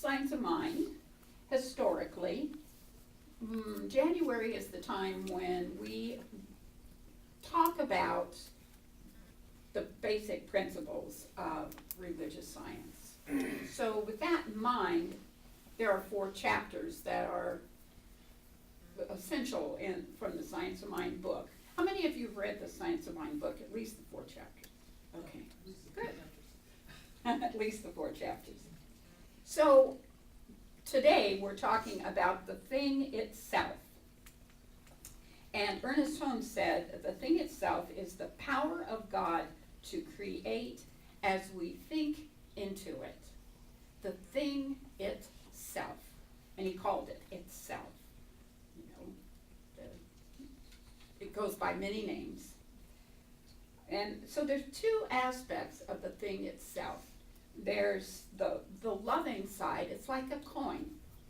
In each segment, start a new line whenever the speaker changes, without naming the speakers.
Science of Mind, historically, January is the time when we talk about the basic principles of religious science. So with that in mind, there are 4 chapters that are essential from the Science of Mind book. How many of you have read the Science of Mind book? At least the 4 chapters. Okay, good. At least the 4 chapters. So today we're talking about the thing itself. And Ernest Holmes said, the thing itself is the power of God to create as we think into it. The thing itself. And he called it itself. You know, it goes by many names. And so there's 2 aspects of the thing itself. There's the loving side. It's like a coin.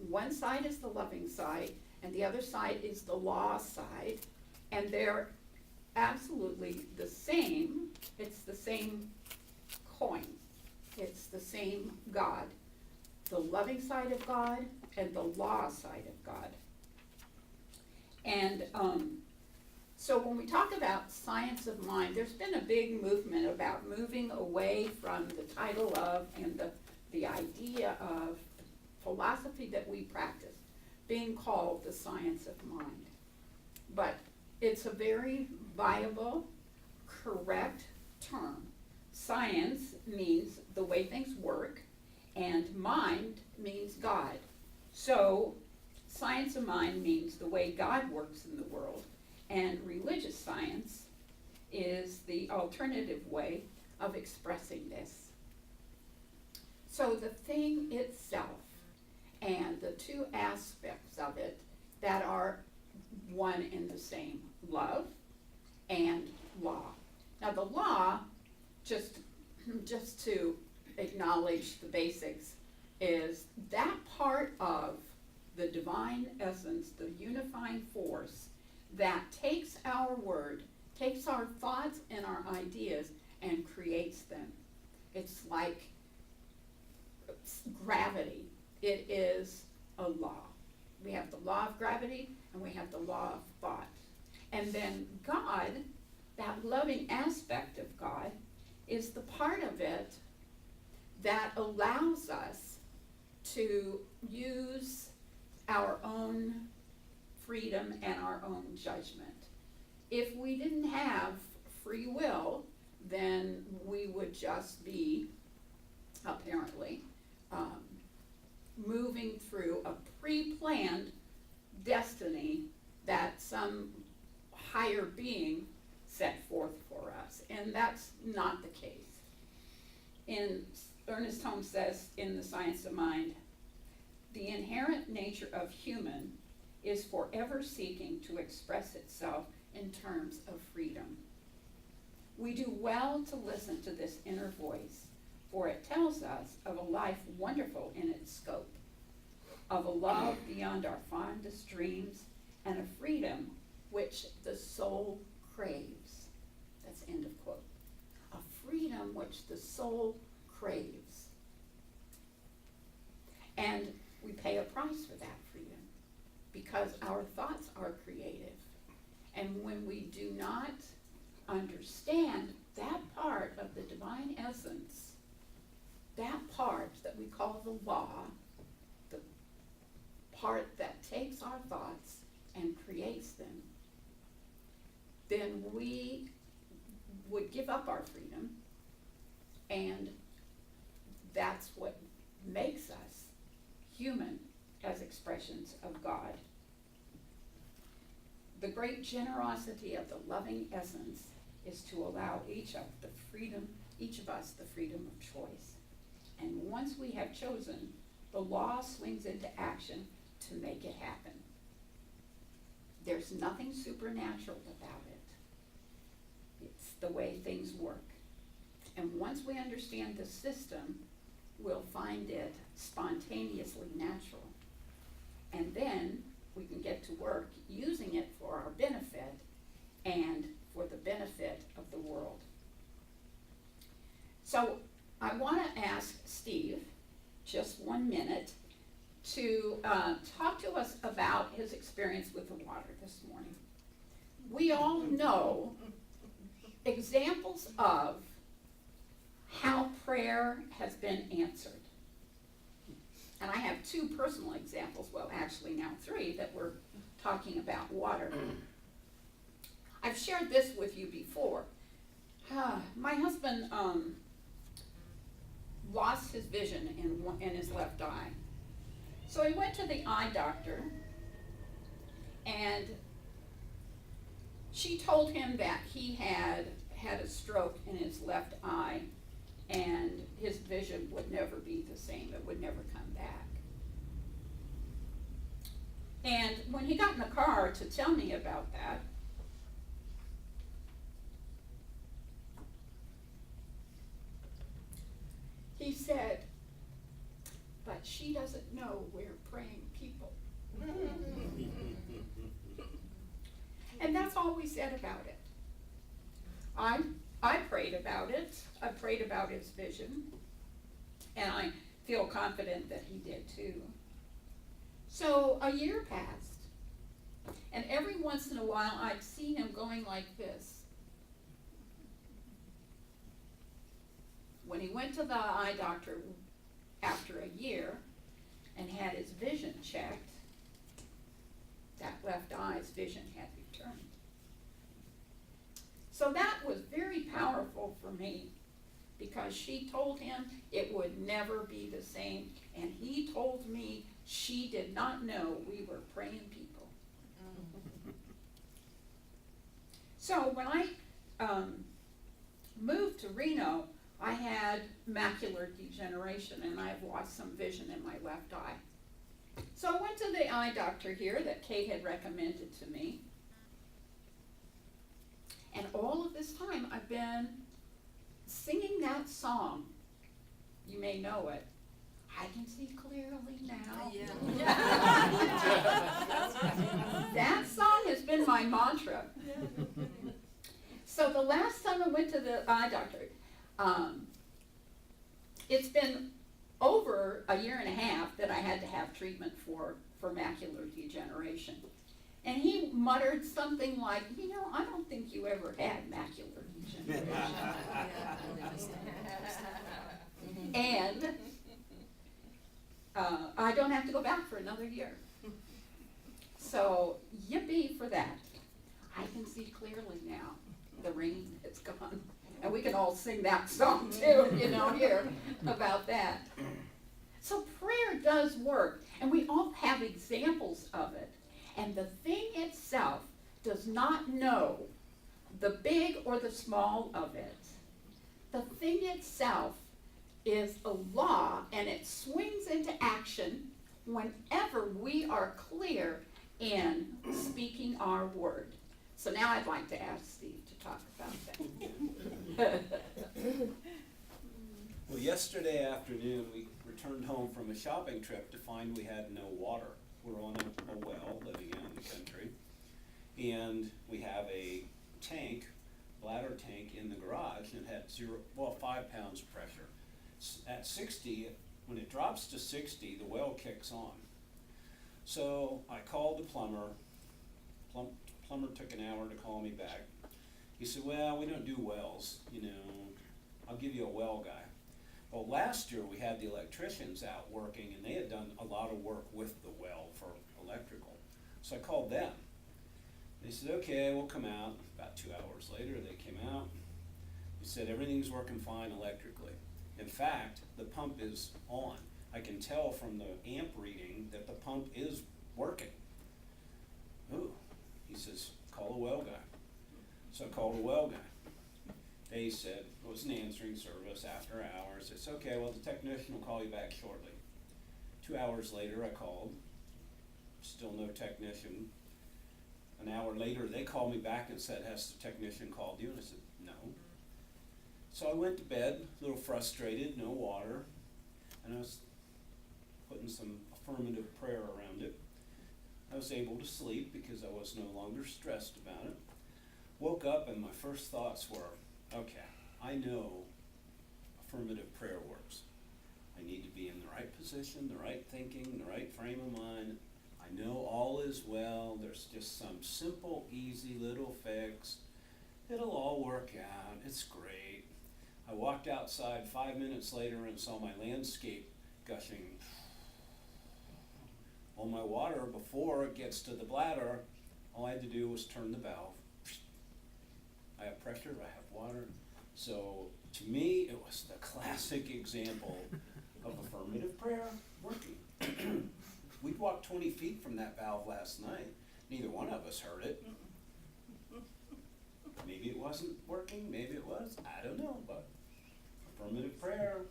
One side is the loving side, and the other side is the law side. And they're absolutely the same. It's the same coin. It's the same God. The loving side of God and the law side of God. And so when we talk about science of mind, there's been a big movement about moving away from the title of and the idea of philosophy that we practice being called the science of mind. But it's a very viable, correct term. Science means the way things work, and mind means God. So science of mind means the way God works in the world, and religious science is the alternative way of expressing this. So the thing itself and the 2 aspects of it that are one and the same, love and law. Now the law, just to acknowledge the basics, is that part of the divine essence, the unifying force that takes our word, takes our thoughts and our ideas and creates them. It's like gravity. It is a law. We have the law of gravity and we have the law of thought. And then God, that loving aspect of God, is the part of it that allows us to use our own freedom and our own judgment. If we didn't have free will, then we would just be, apparently, moving through a pre-planned destiny that some higher being set forth for us. And that's not the case. Ernest Holmes says in The Science of Mind, the inherent nature of human is forever seeking to express itself in terms of freedom. We do well to listen to this inner voice, for it tells us of a life wonderful in its scope, of a love beyond our fondest dreams, and a freedom which the soul craves. That's end of quote. A freedom which the soul craves. And we pay a price for that freedom because our thoughts are creative. And when we do not understand that part of the divine essence, that part that we call the law, the part that takes our thoughts and creates them, then we would give up our freedom, and that's what makes us human as expressions of God. The great generosity of the loving essence is to allow each of us the freedom of choice. And once we have chosen, the law swings into action to make it happen. There's nothing supernatural about it. It's the way things work. And once we understand the system, we'll find it spontaneously natural. And then we can get to work using it for our benefit and for the benefit of the world. So I want to ask Steve, just 1 minute, to talk to us about his experience with the water this morning. We all know examples of how prayer has been answered. And I have two personal examples, well actually now three, that we're talking about water. I've shared this with you before. My husband lost his vision in his left eye. So he went to the eye doctor, and she told him that he had a stroke in his left eye, and his vision would never be the same. It would never come back. And when he got in the car to tell me about that, he said, but she doesn't know we're praying people. And that's all we said about it. I prayed about it. I prayed about his vision. And I feel confident that he did too. So a year passed. And every once in a while I'd see him going like this. When he went to the eye doctor after a year and had his vision checked, that left eye's vision had returned. So that was very powerful for me, because she told him it would never be the same, and he told me she did not know we were praying people. So when I moved to Reno, I had macular degeneration, and I've lost some vision in my left eye. So I went to the eye doctor here that Kate had recommended to me. And all of this time I've been singing that song. You may know it. I can see clearly now.
Yeah.
That song has been my mantra. So the last time I went to the eye doctor, it's been over a year and a half that I had to have treatment for macular degeneration. And he muttered something like, I don't think you ever had macular degeneration. And I don't have to go back for another year. So yippee for that. I can see clearly now. The rain is gone. And we can all sing that song too, here about that. So prayer does work, and we all have examples of it. And the thing itself does not know the big or the small of it. The thing itself is a law, and it swings into action whenever we are clear in speaking our word. So now I'd like to ask Steve to talk about that.
Well, yesterday afternoon we returned home from a shopping trip to find we had no water. We're on a well living out in the country, and we have a tank, bladder tank in the garage, and it had 5 pounds pressure. At 60, when it drops to 60, the well kicks on. So I called the plumber. Plumber took an hour to call me back. He said, well, we don't do wells, I'll give you a well guy. Well, last year we had the electricians out working, and they had done a lot of work with the well for electrical. So I called them. They said, okay, we'll come out. About 2 hours later, they came out. They said, everything's working fine electrically. In fact, the pump is on. I can tell from the amp reading that the pump is working. Ooh, he says, call a well guy. So I called a well guy. They said it was an answering service after hours. It's okay, well, the technician will call you back shortly. 2 hours later, I called. Still no technician. An hour later, they called me back and said, has the technician called you? And I said, no. So I went to bed, a little frustrated, no water, and I was putting some affirmative prayer around it. I was able to sleep because I was no longer stressed about it. Woke up and my first thoughts were, okay, I know affirmative prayer works. I need to be in the right position, the right thinking, the right frame of mind. I know all is well. There's just some simple, easy little fix. It'll all work out. It's great. I walked outside 5 minutes later and saw my landscape gushing. Well, my water, before it gets to the bladder, all I had to do was turn the valve. I have pressure, I have water. So to me, it was the classic example of affirmative prayer working. We'd walked 20 feet from that valve last night. Neither one of us heard it. Maybe it wasn't working, maybe it was, I don't know, but affirmative prayer,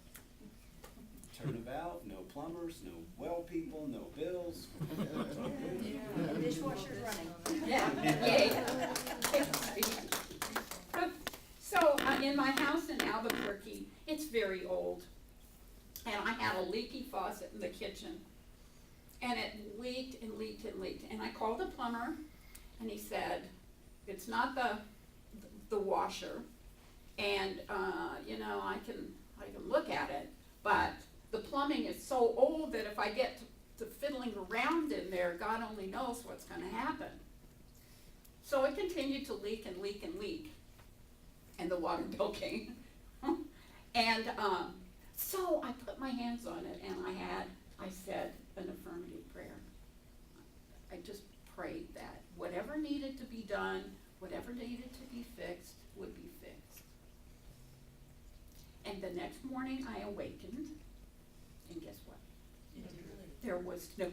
turn the valve, no plumbers, no well people, no bills.
Yeah, the dishwasher's running.
Yeah, yay. So, in my house in Albuquerque, it's very old, and I had a leaky faucet in the kitchen, and it leaked and leaked and leaked, and I called the plumber, and he said, it's not the washer, and, you know, I can look at it, but the plumbing is so old that if I get to fiddling around in there, God only knows what's gonna happen. So it continued to leak and leak and leak, and the water bill came. And so I put my hands on it, and I said an affirmative prayer. I just prayed that whatever needed to be done, whatever needed to be fixed, would be fixed. And the next morning I awakened, and guess what? There was no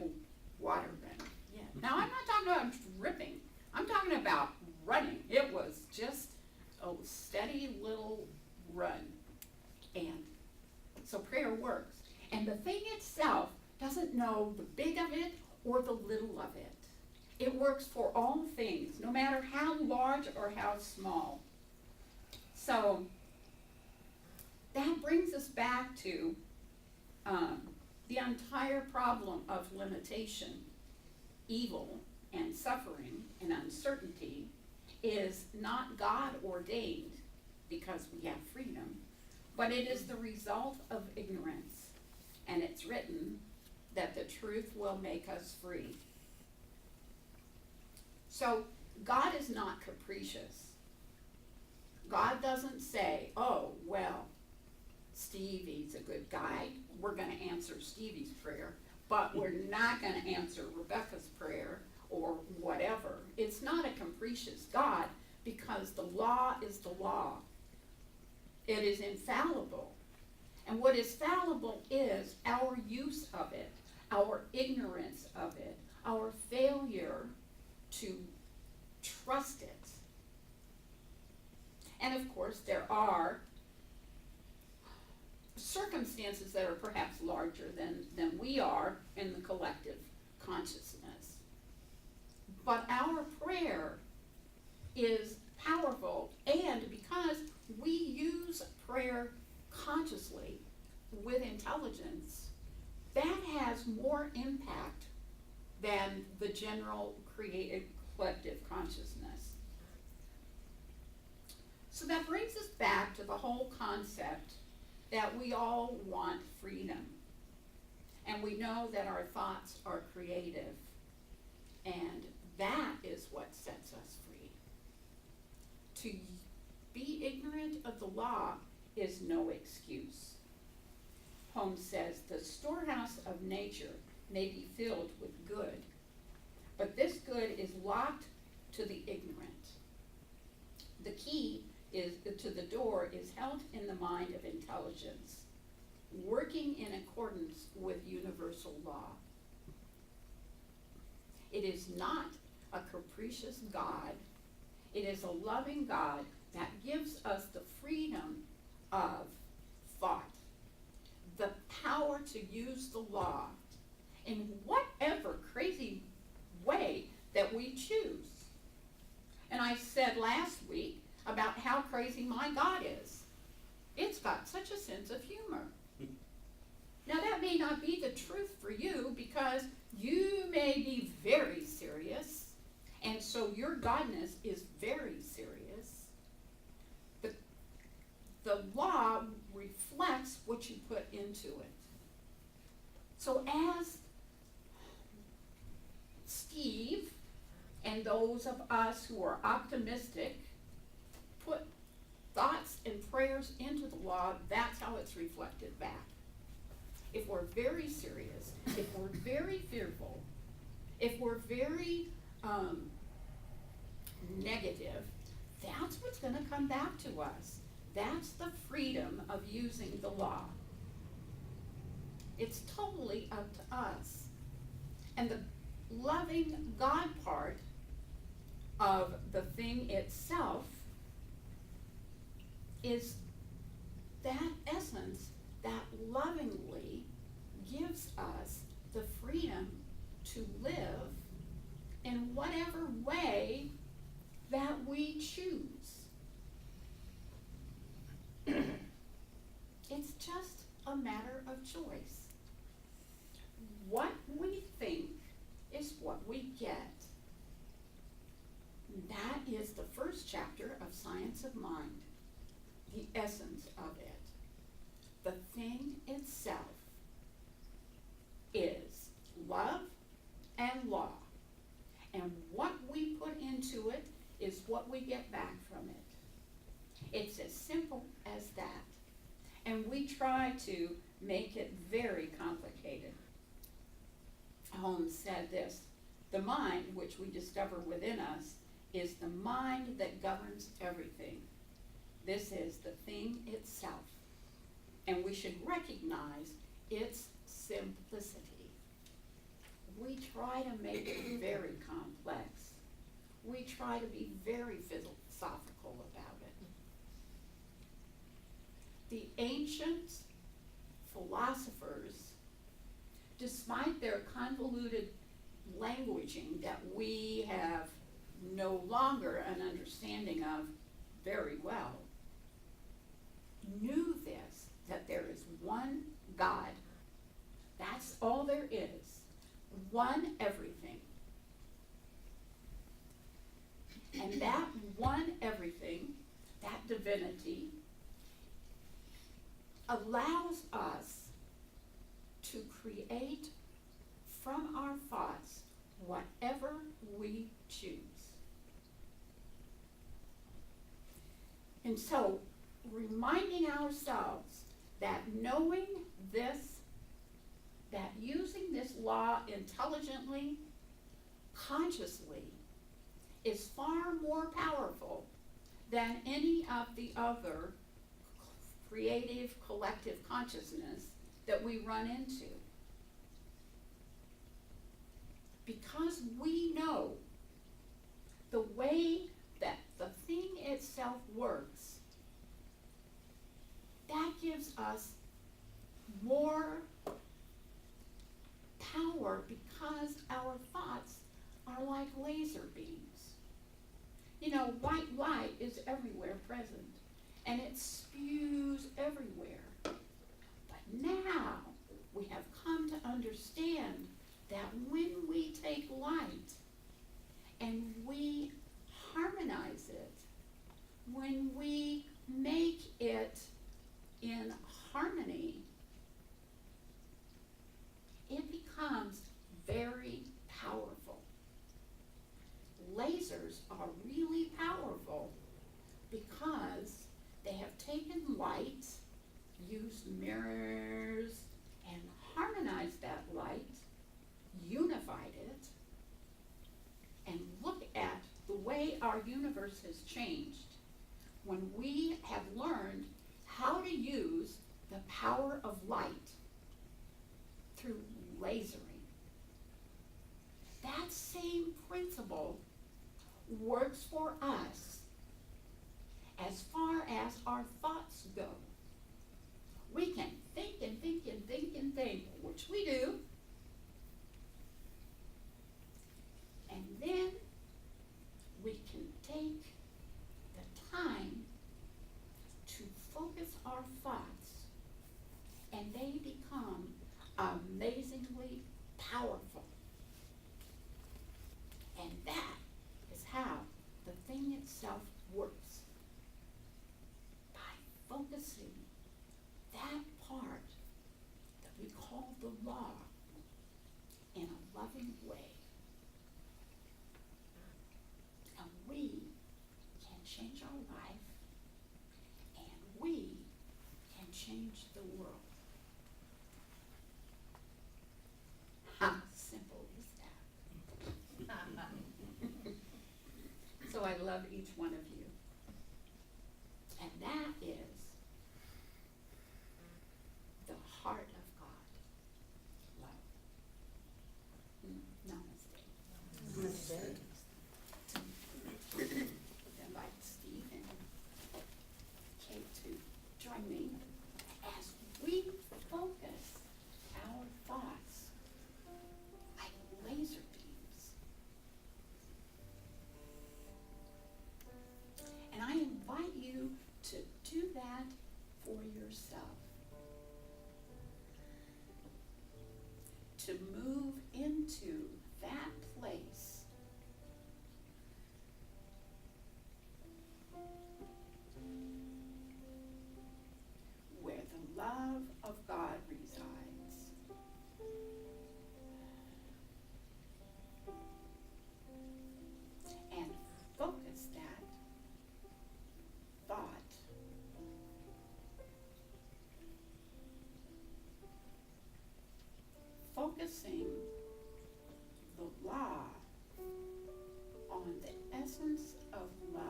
water running yet. Now, I'm not talking about dripping, I'm talking about running. It was just a steady little run. And so prayer works. And the thing itself doesn't know the big of it or the little of it. It works for all things, no matter how large or how small. So that brings us back to the entire problem of limitation, evil, and suffering and uncertainty is not God ordained because we have freedom, but it is the result of ignorance. And it's written that the truth will make us free. So God is not capricious. God doesn't say, oh, well, Stevie's a good guy, we're gonna answer Stevie's prayer, but we're not gonna answer Rebecca's prayer or whatever. It's not a capricious God because the law is the law. It is infallible. And what is fallible is our use of it, our ignorance of it, our failure to trust it. And of course, there are circumstances that are perhaps larger than we are in the collective consciousness. But our prayer is powerful, and because we use prayer consciously with intelligence, that has more impact than the general creative collective consciousness. So that brings us back to the whole concept that we all want freedom. And we know that our thoughts are creative, and that is what sets us free. To be ignorant of the law is no excuse. Holmes says, the storehouse of nature may be filled with good, but this good is locked to the ignorant. The key to the door is held in the mind of intelligence, working in accordance with universal law. It is not a capricious God. It is a loving God that gives us the freedom of thought, the power to use the law in whatever crazy way that we choose. And I said last week about how crazy my God is. It's got such a sense of humor. Now that may not be the truth for you because you may be very serious, and so your godness is very serious. The law reflects what you put into it. So as Steve and those of us who are optimistic put thoughts and prayers into the law, that's how it's reflected back. If we're very serious, if we're very fearful, if we're very negative, that's what's gonna come back to us. That's the freedom of using the law. It's totally up to us. And the loving God part of the thing itself is that essence that lovingly gives us the freedom to live in whatever way that we choose. It's just a matter of choice. What we think is what we get. That is the first chapter of Science of Mind, the essence of it. The thing itself is love and law. And what we put into it is what we get back from it. It's as simple as that. And we try to make it very complicated. Holmes said this: the mind, which we discover within us, is the mind that governs everything. This is the thing itself. And we should recognize its simplicity. We try to make it very complex. We try to be very philosophical about it. The ancient philosophers, despite their convoluted languaging that we have no longer an understanding of very well, knew this, that there is one God. That's all there is. One everything. And that one everything, that divinity, allows us to create from our thoughts whatever we choose. And so, reminding ourselves that knowing this, that using this law intelligently, consciously, is far more powerful than any of the other creative collective consciousness that we run into. Because we know the way that the thing itself works, that gives us more power because our thoughts are like laser beams. You know, white light is everywhere present, and it spews everywhere. But now we have come to understand that when we take light and we harmonize it, when we make it in harmony, it becomes very powerful. Lasers are really powerful because they have taken light, used mirrors, and harmonized that light, unified it, and look at the way our universe has changed when we have learned how to use the power of light through lasering. That same principle works for us as far as our thoughts go. We can think and think and think and think, which we do, and then we can take the time to focus our thoughts, and they become amazingly powerful. And that is how the thing itself works. By focusing that part that we call the law loving way. And we can change our life, and we can change the world. How simple is that? So I love each one of you. And that is the heart of God. Love. Namaste. Invite Steve and Kate to join me as we focus our thoughts like laser beams. And I invite you to do that for yourself. To move into that place where the love of God resides. And focus that thought focusing the law on the essence of love.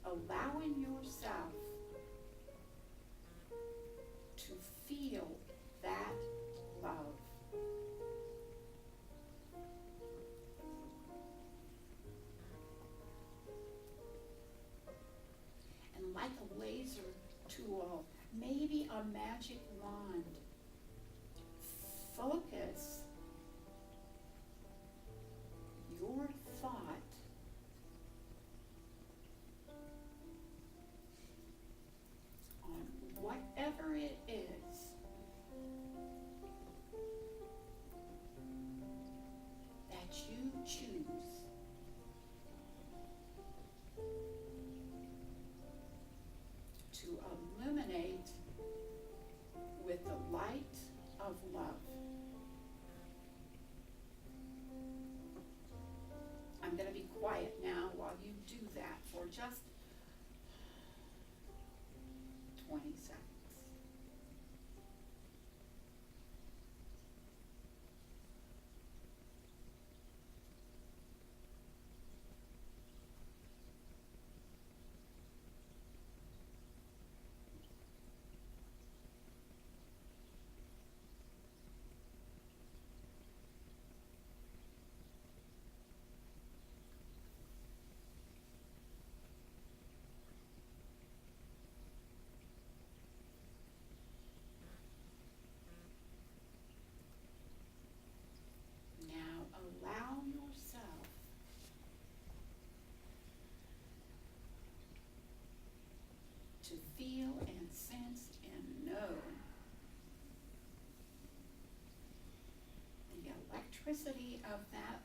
Allowing yourself to feel that love. And like a laser tool, maybe a magic wand, focus your thought on whatever it is that you choose to illuminate with the light of love. I'm going to be quiet now while you do that for just 20 seconds. Now allow yourself to feel and sense and know the electricity of that